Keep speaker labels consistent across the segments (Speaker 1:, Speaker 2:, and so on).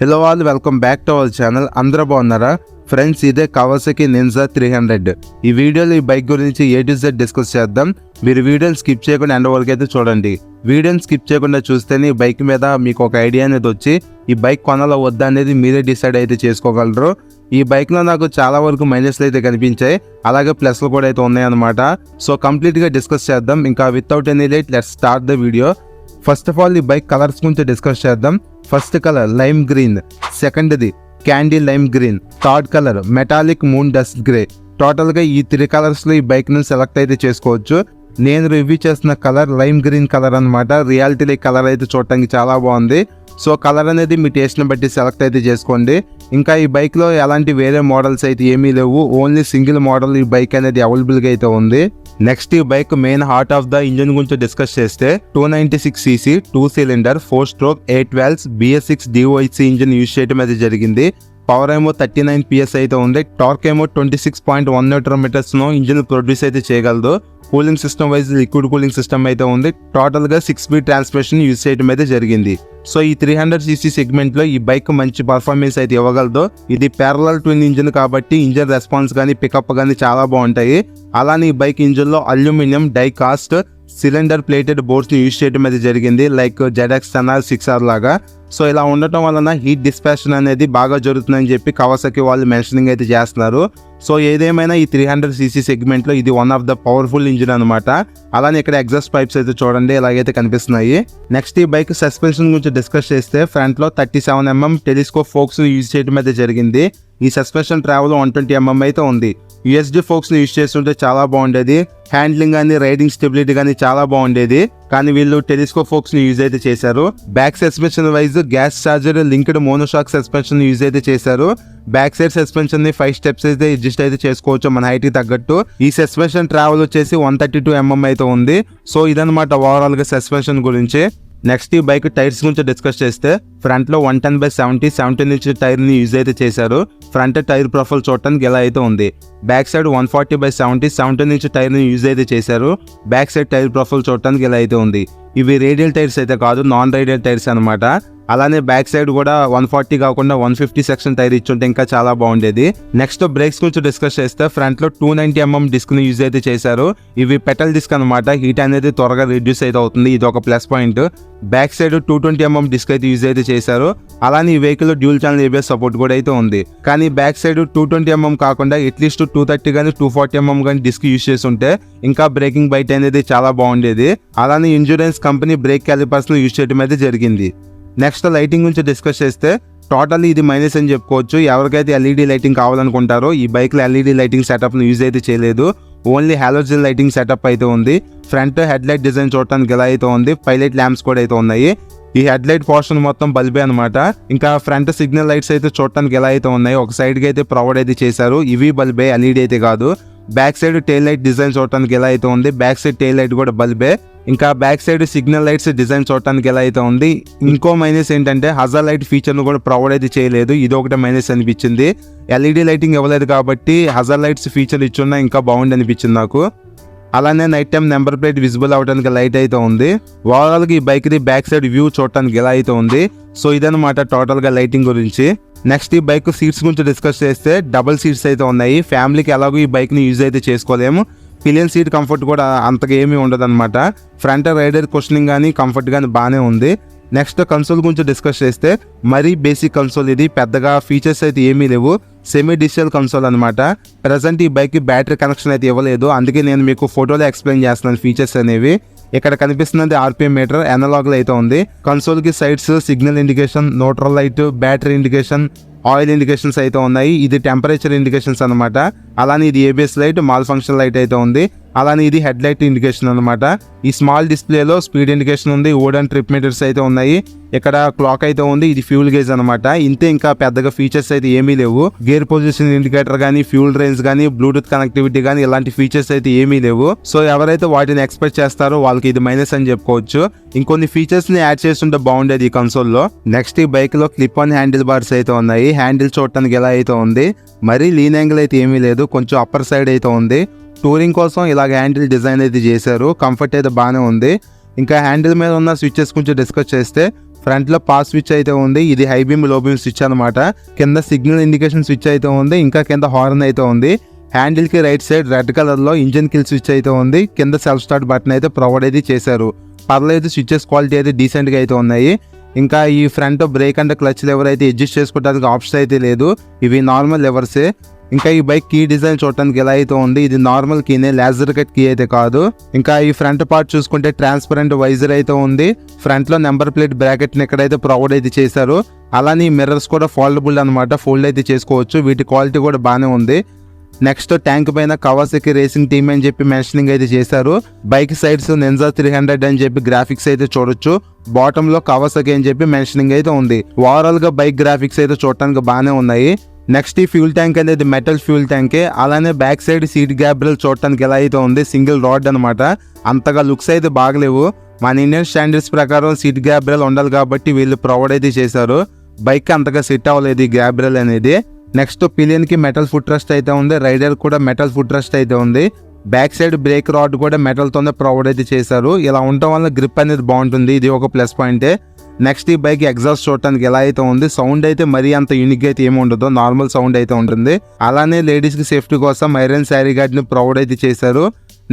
Speaker 1: Hello all, welcome back to our channel. అందరూ బాగున్నారా friends? ఇదే కవాసాకి నింజా 300. ఈ వీడియోలో ఈ బైక్ గురించి A to Z డిస్కస్ చేద్దాం. మీరు వీడియోని స్కిప్ చేయకుండా ఎండ్ వరకు అయితే చూడండి. వీడియోని స్కిప్ చేయకుండా చూస్తేనే ఈ బైక్ మీద మీకు ఒక ఐడియా అనేది వచ్చి ఈ బైక్ కొనాలో వద్దా అనేది మీరే డిసైడ్ అయితే చేసుకోగలరు. ఈ బైక్లో నాకు చాలా వరకు మైనస్లు అయితే కనిపించాయి, అలాగే ప్లస్లు కూడా అయితే ఉన్నాయన్నమాట. సో కంప్లీట్గా డిస్కస్ చేద్దాం. ఇంకా without any late let's start the video. First of all ఈ బైక్ కలర్స్ గురించి డిస్కస్ చేద్దాం. ఫస్ట్ కలర్ లైమ్ గ్రీన్, సెకండ్ది candy lime green, third colour metallic moon dust grey. టోటల్గా ఈ 3 కలర్స్లో ఈ బైక్ను సెలెక్ట్ అయితే చేసుకోవచ్చు. నేను రివ్యూ చేస్తున్న కలర్ లైమ్ గ్రీన్ కలర్ అనమాట. రియాలిటీలో కలర్ అయితే చూడటానికి చాలా బాగుంది. సో కలర్ అనేది మీ టేస్ట్ని బట్టి సెలెక్ట్ అయితే చేసుకోండి. ఇంకా ఈ బైక్లో ఎలాంటి వేరే మోడల్స్ అయితే ఏమీ లేవు, ఓన్లీ సింగిల్ మోడల్ ఈ బైక్ అనేది అవైలబుల్గా అయితే ఉంది. నెక్స్ట్ ఈ bike main heart of the engine గురించి డిస్కస్ చేస్తే 296cc 2 cylinder 4 stroke 8 valves BS6 DOHC engine use చేయడం అయితే జరిగింది. పవర్ ఏమో 39 PS అయితే ఉంది. టార్క్ ఏమో 26.1 Nm ఇంజిన్ ప్రొడ్యూస్ అయితే చేయగలదు. Cooling system wise liquid cooling system అయితే ఉంది. టోటల్ గా 6 స్పీడ్ ట్రాన్స్మిషన్ యూజ్ చేయడం అయితే జరిగింది. సో ఈ 300cc సెగ్మెంట్ లో ఈ బైక్ మంచి పర్ఫార్మెన్స్ అయితే ఇవ్వగలదు. ఇది ప్యారలల్ ట్విన్ ఇంజిన్ కాబట్టి ఇంజిన్ రెస్పాన్స్ కానీ పికప్ కానీ చాలా బాగుంటాయి. అలానే ఈ బైక్ ఇంజిన్ లో aluminium die cast cylinder plated boards ని యూజ్ చేయడం అయితే జరిగింది, లైక్ ZX 10R 6R లాగా. సో ఇలా ఉండటం వలన హీట్ డిస్పాషన్ అనేది బాగా జరుగుతుందని చెప్పి కవాసాకి వాళ్ళు మెన్షనింగ్ అయితే చేస్తున్నారు. సో ఏదేమైనా ఈ 300cc సెగ్మెంట్ లో ఇది one of the powerful engine అనమాట. అలానే ఇక్కడ ఎగ్జాస్ట్ పైప్స్ అయితే చూడండి ఎలాగైతే కనిపిస్తున్నాయి. నెక్స్ట్ ఈ బైక్ సస్పెన్షన్ గురించి డిస్కస్ చేస్తే ఫ్రంట్ లో 37mm టెలిస్కోప్ ఫోక్స్ యూజ్ చేయడం అయితే జరిగింది. ఈ సస్పెన్షన్ ట్రావెల్ 120mm అయితే ఉంది. USD ఫోక్స్ ని యూజ్ చేస్తుంటే చాలా బాగుండేది. హ్యాండ్లింగ్ కానీ రైడింగ్ స్టెబిలిటీ కానీ చాలా బాగుండేది, కానీ వీళ్ళు టెలిస్కోప్ ఫోక్స్ ని యూజ్ అయితే చేశారు. Back suspension wise gas charger linked monoshock suspension use అయితే చేశారు. బ్యాక్ సైడ్ సస్పెన్షన్ ని 5 స్టెప్స్ అయితే అడ్జస్ట్ అయితే చేసుకోవచ్చు మన హైట్ కి తగ్గట్టు. ఈ సస్పెన్షన్ ట్రావెల్ వచ్చేసి 132mm అయితే ఉంది. సో ఇదన్నమాట ఓవరాల్ గా సస్పెన్షన్ గురించి. నెక్స్ట్ ఈ బైక్ టైర్స్ గురించి డిస్కస్ చేస్తే ఫ్రంట్ లో 110/70 17 ఇంచ్ టైర్ ని యూజ్ అయితే చేశారు. ఫ్రంట్ టైర్ ప్రొఫైల్ చూడటానికి ఎలా అయితే ఉంది. బ్యాక్ సైడ్ 140/70 17 ఇంచ్ టైర్ ని యూజ్ అయితే చేశారు. బ్యాక్ సైడ్ టైర్ ప్రొఫైల్ చూడటానికి ఎలా అయితే ఉంది. ఇవి రేడియల్ టైర్స్ అయితే కాదు, నాన్ రేడియల్ టైర్స్ అనమాట. అలానే బ్యాక్ సైడ్ కూడా 140 కాకుండా 150 సెక్షన్ టైర్ ఇచ్చుంటే ఇంకా చాలా బాగుండేది. నెక్స్ట్ బ్రేక్స్ గురించి డిస్కస్ చేస్తే ఫ్రంట్ లో 290mm డిస్క్ ని యూజ్ అయితే చేశారు. ఇవి పెటల్ డిస్క్ అనమాట. హీట్ అనేది త్వరగా రిడ్యూస్ అయితే అవుతుంది, ఇది ఒక plus point. Back side 220mm disc అయితే యూజ్ అయితే చేశారు. అలానే ఈ vehicle dual channel ABS support కూడా అయితే ఉంది. కానీ బ్యాక్ సైడ్ 220mm కాకుండా అట్లీస్ట్ 230 కానీ 240mm కానీ డిస్క్ యూజ్ చేసి ఉంటే ఇంకా బ్రేకింగ్ బైట్ అనేది చాలా బాగుండేది. అలానే ఇన్సూరెన్స్ కంపెనీ బ్రేక్ క్యాలిపర్స్ ను యూజ్ చేయడం అయితే జరిగింది. నెక్స్ట్ లైటింగ్ గురించి డిస్కస్ చేస్తే టోటల్లీ ఇది మైనస్ అని చెప్పుకోవచ్చు. ఎవరికైతే LED లైటింగ్ కావాలనుకుంటారో ఈ బైక్ లో LED లైటింగ్ సెటప్ ను యూజ్ అయితే చేయలేదు, ఓన్లీ హాలోజన్ లైటింగ్ సెటప్ అయితే ఉంది. ఫ్రంట్ హెడ్ లైట్ డిజైన్ చూడటానికి ఎలా అయితే ఉంది, పైలట్ ల్యాంప్స్ కూడా అయితే ఉన్నాయి. ఈ హెడ్ లైట్ పోర్షన్ మొత్తం బల్బే అనమాట. ఇంకా ఫ్రంట్ సిగ్నల్ లైట్స్ అయితే చూడటానికి ఎలా అయితే ఉన్నాయి, ఒక సైడ్ కి అయితే ప్రొవైడ్ అయితే చేశారు. ఇవి బల్బే, LED అయితే కాదు. Back side tail light design చూడటానికి ఎలా అయితే ఉంది, బ్యాక్ సైడ్ టెయిల్ లైట్ కూడా బల్బే. ఇంకా back side signal lights design చూడటానికి ఎలా అయితే ఉంది. ఇంకో మైనస్ ఏంటంటే హజార్ లైట్ ఫీచర్ ను కూడా ప్రొవైడ్ అయితే చేయలేదు, ఇది ఒకటే మైనస్ అనిపించింది. LED లైటింగ్ ఇవ్వలేదు కాబట్టి హజార్ లైట్స్ ఫీచర్ ఇచ్చున్నా ఇంకా బాగుంది అనిపించింది నాకు. అలానే night time number plate visible అవడానికి లైట్ అయితే ఉంది. ఓవరాల్ గా ఈ bike the back side view చూడటానికి ఎలా అయితే ఉంది. సో ఇదన్నమాట టోటల్ గా లైటింగ్ గురించి. నెక్స్ట్ ఈ బైక్ సీట్స్ గురించి డిస్కస్ చేస్తే డబుల్ సీట్స్ అయితే ఉన్నాయి. ఫ్యామిలీకి ఎలాగో ఈ బైక్ ని యూజ్ అయితే చేసుకోలేము. పిలియన్ సీట్ కంఫర్ట్ కూడా అంతగా ఏమీ ఉండదు అనమాట. ఫ్రంట్ రైడర్ కుషనింగ్ కానీ కంఫర్ట్ కానీ బాగానే ఉంది. నెక్స్ట్ కన్సోల్ గురించి డిస్కస్ చేస్తే మరీ బేసిక్ కన్సోల్, ఇది పెద్దగా ఫీచర్స్ అయితే ఏమీ లేవు. సెమీ డిజిటల్ కన్సోల్ అనమాట. ప్రెసెంట్ ఈ బైక్ బ్యాటరీ కనెక్షన్ అయితే ఇవ్వలేదు, అందుకే నేను మీకు ఫోటోలో ఎక్స్ప్లెయిన్ చేస్తున్నాను ఫీచర్స్ అనేవి. ఇక్కడ కనిపిస్తున్నది RPM మీటర్, అనలాగ్ లో అయితే ఉంది. కన్సోల్ కి sides signal indication, neutral light, battery indication, oil indications అయితే ఉన్నాయి. ఇది టెంపరేచర్ ఇండికేషన్స్ అనమాట. అలానే ఇది ABS light, mall function light అయితే ఉంది. అలానే ఇది హెడ్ లైట్ ఇండికేషన్ అనమాట. ఈ స్మాల్ డిస్ప్లేలో స్పీడ్ ఇండికేషన్ ఉంది, ఓడన్ ట్రిప్ మీటర్స్ అయితే ఉన్నాయి. ఇక్కడ క్లాక్ అయితే ఉంది, ఇది ఫ్యూల్ గేజ్ అనమాట. ఇంతే, ఇంకా పెద్దగా ఫీచర్స్ అయితే ఏమీ లేవు. గేర్ పొజిషన్ ఇండికేటర్ కానీ, ఫ్యూల్ రేంజ్ కానీ, బ్లూటూత్ కనెక్టివిటీ కానీ ఇలాంటి ఫీచర్స్ అయితే ఏమీ లేవు. సో ఎవరైతే వాటిని ఎక్స్పెక్ట్ చేస్తారో వాళ్ళకి ఇది మైనస్ అని చెప్పుకోవచ్చు. ఇంకొన్ని ఫీచర్స్ ని యాడ్ చేస్తుంటే బాగుండేది ఈ కన్సోల్ లో. నెక్స్ట్ ఈ బైక్ లో క్లిప్ ఆన్ హ్యాండిల్ బార్స్ అయితే ఉన్నాయి. హ్యాండిల్ చూడటానికి ఎలా అయితే ఉంది, మరీ లీన్ యాంగిల్ అయితే ఏమీ లేదు, కొంచెం అప్పర్ సైడ్ అయితే ఉంది. టూరింగ్ కోసం ఇలాగ హ్యాండిల్ డిజైన్ అయితే చేశారు. కంఫర్ట్ అయితే బాగానే ఉంది. ఇంకా హ్యాండిల్ మీద ఉన్న స్విచెస్ గురించి డిస్కస్ చేస్తే ఫ్రంట్ లో పాస్ స్విచ్ అయితే ఉంది, ఇది హై బీమ్ లో బీమ్ స్విచ్ అనమాట. కింద సిగ్నల్ ఇండికేషన్ స్విచ్ అయితే ఉంది, ఇంకా కింద హార్న్ అయితే ఉంది. హ్యాండిల్ కి రైట్ సైడ్ రెడ్ కలర్ లో ఇంజిన్ కిల్ స్విచ్ అయితే ఉంది. కింద సెల్ఫ్ స్టార్ట్ బటన్ అయితే ప్రొవైడ్ అయితే చేశారు. పర్లేదు, స్విచెస్ క్వాలిటీ అయితే డీసెంట్ గా అయితే ఉన్నాయి. ఇంకా ఈ front brake and clutch lever అయితే అడ్జస్ట్ చేసుకోవడానికి ఆప్షన్ అయితే లేదు, ఇవి నార్మల్ లెవర్సే. ఇంకా ఈ బైక్ కీ డిజైన్ చూడటానికి ఎలా అయితే ఉంది, ఇది నార్మల్ కీనే, లేజర్ కట్ కీ అయితే కాదు. ఇంకా ఈ ఫ్రంట్ పార్ట్ చూసుకుంటే ట్రాన్స్పరెంట్ వైజర్ అయితే ఉంది. ఫ్రంట్ లో నెంబర్ ప్లేట్ బ్రాకెట్ ని ఇక్కడైతే ప్రొవైడ్ అయితే చేశారు. అలానే మిర్రర్స్ కూడా ఫోల్డబుల్ అనమాట, ఫోల్డ్ అయితే చేసుకోవచ్చు. వీటి క్వాలిటీ కూడా బాగానే ఉంది. నెక్స్ట్ ట్యాంక్ పైన కవాసకి రేసింగ్ టీమ్ అని చెప్పి మెన్షనింగ్ అయితే చేశారు. బైక్ సైడ్స్ నింజా 300 అని చెప్పి గ్రాఫిక్స్ అయితే చూడొచ్చు. బాటమ్ లో కవాసకి అని చెప్పి మెన్షనింగ్ అయితే ఉంది. ఓవరాల్ గా బైక్ గ్రాఫిక్స్ అయితే చూడటానికి బాగానే ఉన్నాయి. నెక్స్ట్ ఈ ఫ్యూల్ ట్యాంక్ అనేది మెటల్ ఫ్యూల్ ట్యాంకే. అలానే బ్యాక్ సైడ్ సీట్ గ్యాబ్రల్ చూడటానికి ఎలా అయితే ఉంది, సింగిల్ రాడ్ అనమాట. అంతగా లుక్స్ అయితే బాగలేవు. మన ఇండియన్ స్టాండర్డ్స్ ప్రకారం సీట్ గ్యాబ్రల్ ఉండాలి కాబట్టి వీళ్ళు ప్రొవైడ్ అయితే చేశారు. బైక్ అంతగా సెట్ అవ్వలేదు ఈ గ్యాబ్రల్ అనేది. నెక్స్ట్ పిలియన్ కి మెటల్ ఫుట్ రెస్ట్ అయితే ఉంది. రైడర్ కూడా మెటల్ ఫుట్ రెస్ట్ అయితే ఉంది. బ్యాక్ సైడ్ బ్రేక్ రాడ్ కూడా మెటల్ తోనే ప్రొవైడ్ అయితే చేశారు. ఇలా ఉండటం వల్ల గ్రిప్ అనేది బాగుంటుంది, ఇది ఒక ప్లస్ పాయింటే. నెక్స్ట్ ఈ బైక్ ఎగ్జాస్ట్ చూడటానికి ఎలా అయితే ఉంది, సౌండ్ అయితే మరీ అంత యూనిక్ అయితే ఏమి ఉండదు, నార్మల్ సౌండ్ అయితే ఉంటుంది. అలానే లేడీస్ కి సేఫ్టీ కోసం ఐరన్ శారీ గార్డ్ ని ప్రొవైడ్ అయితే చేశారు.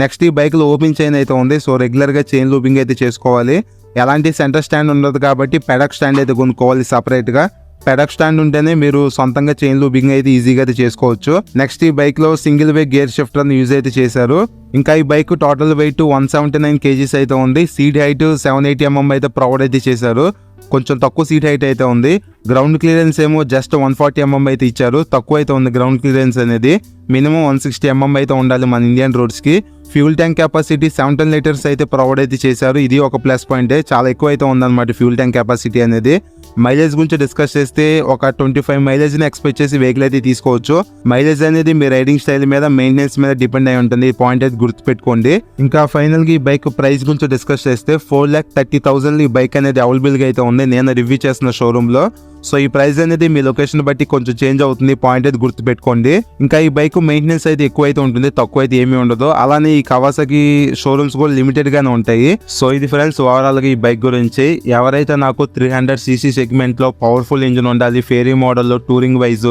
Speaker 1: నెక్స్ట్ ఈ బైక్ లో ఓపెన్ చైన్ అయితే ఉంది, సో రెగ్యులర్ గా చైన్ లూపింగ్ అయితే చేసుకోవాలి. ఎలాంటి సెంటర్ స్టాండ్ ఉండదు కాబట్టి పెడక్ స్టాండ్ అయితే కొనుక్కోవాలి సపరేట్ గా. పెడక్ స్టాండ్ ఉంటేనే మీరు సొంతంగా చైన్ లూబింగ్ అయితే ఈజీగా అయితే చేసుకోవచ్చు. నెక్స్ట్ ఈ బైక్ లో సింగిల్ వే గేర్ షిఫ్టర్ ని యూజ్ అయితే చేశారు. ఇంకా ఈ బైక్ టోటల్ వెయిట్ 179 kgs అయితే ఉంది. సీట్ హైట్ 780 mm అయితే ప్రొవైడ్ అయితే చేశారు. కొంచెం తక్కువ సీట్ హైట్ అయితే ఉంది. గ్రౌండ్ క్లియరెన్స్ ఏమో జస్ట్ 140 mm అయితే ఇచ్చారు, తక్కువ అయితే ఉంది గ్రౌండ్ క్లియరెన్స్ అనేది. మినిమం 160 mm అయితే ఉండాలి మన ఇండియన్ రోడ్స్ కి. ఫ్యూల్ ట్యాంక్ కెపాసిటీ 17 లీటర్స్ అయితే ప్రొవైడ్ అయితే చేశారు, ఇది ఒక ప్లస్ పాయింట్. చాలా ఎక్కువ అయితే ఉందన్నమాట ఫ్యూల్ ట్యాంక్ కెపాసిటీ అనేది. మైలేజ్ గురించి డిస్కస్ చేస్తే ఒక 25 మైలేజ్ ని ఎక్స్పెక్ట్ చేసి వెహికల్ అయితే తీసుకోవచ్చు. మైలేజ్ అనేది మీ రైడింగ్ స్టైల్ మీద, మెయింటెనెన్స్ మీద డిపెండ్ అయి ఉంటుంది, ఈ పాయింట్ అయితే గుర్తుపెట్టుకోండి. ఇంకా ఫైనల్ గా ఈ బైక్ ప్రైస్ గురించి డిస్కస్ చేస్తే 4,30,000 ఈ బైక్ అనేది అవైలబుల్ గా అయితే ఉంది నేను రివ్యూ చేసిన షోరూమ్ లో. సో ఈ ప్రైస్ అనేది మీ లొకేషన్ బట్టి కొంచెం చేంజ్ అవుతుంది, పాయింట్ అయితే గుర్తుపెట్టుకోండి. ఇంకా ఈ బైక్ మెయింటెనెన్స్ అయితే ఎక్కువ అయితే ఉంటుంది, తక్కువ అయితే ఏమీ ఉండదు. అలానే ఈ కవాసాకి షోరూమ్స్ కూడా లిమిటెడ్ గానే ఉంటాయి. సో ఇది ఫ్రెండ్స్ ఓవరాల్ గా ఈ బైక్ గురించి. ఎవరైతే నాకు 300cc సెగ్మెంట్ లో పవర్ఫుల్ ఇంజిన్ ఉండాలి, ఫేరీ model, touring wise,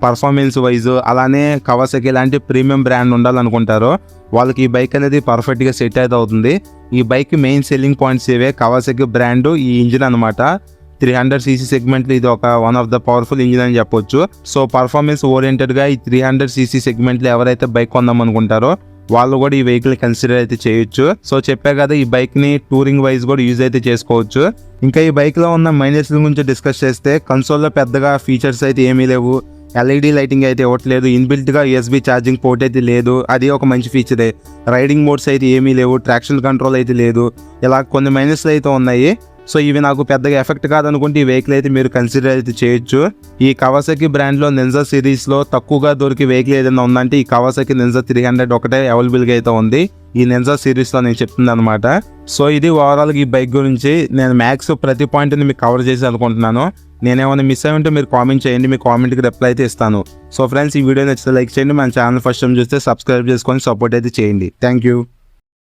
Speaker 1: performance wise, అలానే కవాసాకి ఇలాంటి ప్రీమియం బ్రాండ్ ఉండాలనుకుంటారో వాళ్ళకి ఈ బైక్ అనేది పర్ఫెక్ట్ గా సెట్ అయితే అవుతుంది. ఈ బైక్ మెయిన్ సెల్లింగ్ పాయింట్స్ ఇవే, కవాసాకి బ్రాండ్, ఈ ఇంజిన్ అనమాట. 300cc సెగ్మెంట్ ఇది ఒక one of the powerful engine అని చెప్పొచ్చు. సో పర్ఫార్మెన్స్ ఓరియంటెడ్ గా ఈ 300cc సెగ్మెంట్ లో ఎవరైతే బైక్ కొందాం అనుకుంటారో వాళ్ళు కూడా ఈ వెహికల్ కన్సిడర్ అయితే చేయొచ్చు. సో చెప్పే కదా, ఈ బైక్ ని టూరింగ్ వైజ్ కూడా యూజ్ అయితే చేసుకోవచ్చు. ఇంకా ఈ బైక్ లో ఉన్న మైనస్ గురించి డిస్కస్ చేస్తే కన్సోల్ లో పెద్దగా ఫీచర్స్ అయితే ఏమీ లేవు. ఎల్ఈడి లైటింగ్ అయితే ఇవ్వట్లేదు, ఇన్బిల్ట్ గా USB ఛార్జింగ్ పోర్ట్ అయితే లేదు, అది ఒక మంచి ఫీచరే. రైడింగ్ మోడ్స్ అయితే ఏమీ లేవు, ట్రాక్షన్ కంట్రోల్ అయితే లేదు, ఇలా కొన్ని మైనస్లు అయితే ఉన్నాయి. సో ఇవి నాకు పెద్దగా ఎఫెక్ట్ కాదనుకుంటే ఈ వెహికల్ అయితే మీరు కన్సిడర్ అయితే చేయొచ్చు. ఈ కవాసాకి బ్రాండ్ లో నింజా సిరీస్ లో తక్కువగా దొరికి వెహికల్ ఏదైనా ఉందంటే ఈ కవాసాకి నింజా 300 ఒకటే అవైలబుల్ గా అయితే ఉంది ఈ నింజా సిరీస్ లో, నేను చెప్తుంది అనమాట. సో ఇది ఓవరాల్ గా ఈ బైక్ గురించి. నేను మ్యాక్స్ ప్రతి పాయింట్ ని మీకు కవర్ చేసి అనుకుంటున్నాను. నేనేమైనా మిస్ అయ్యి ఉంటే మీరు కామెంట్ చేయండి, మీ కామెంట్ కి రిప్లై అయితే ఇస్తాను. సో ఫ్రెండ్స్, ఈ వీడియో నచ్చితే లైక్ చేయండి, మన ఛానల్ ఫస్ట్ టైం చూస్తే సబ్స్క్రైబ్ చేసుకొని సపోర్ట్ అయితే చేయండి. Thank you.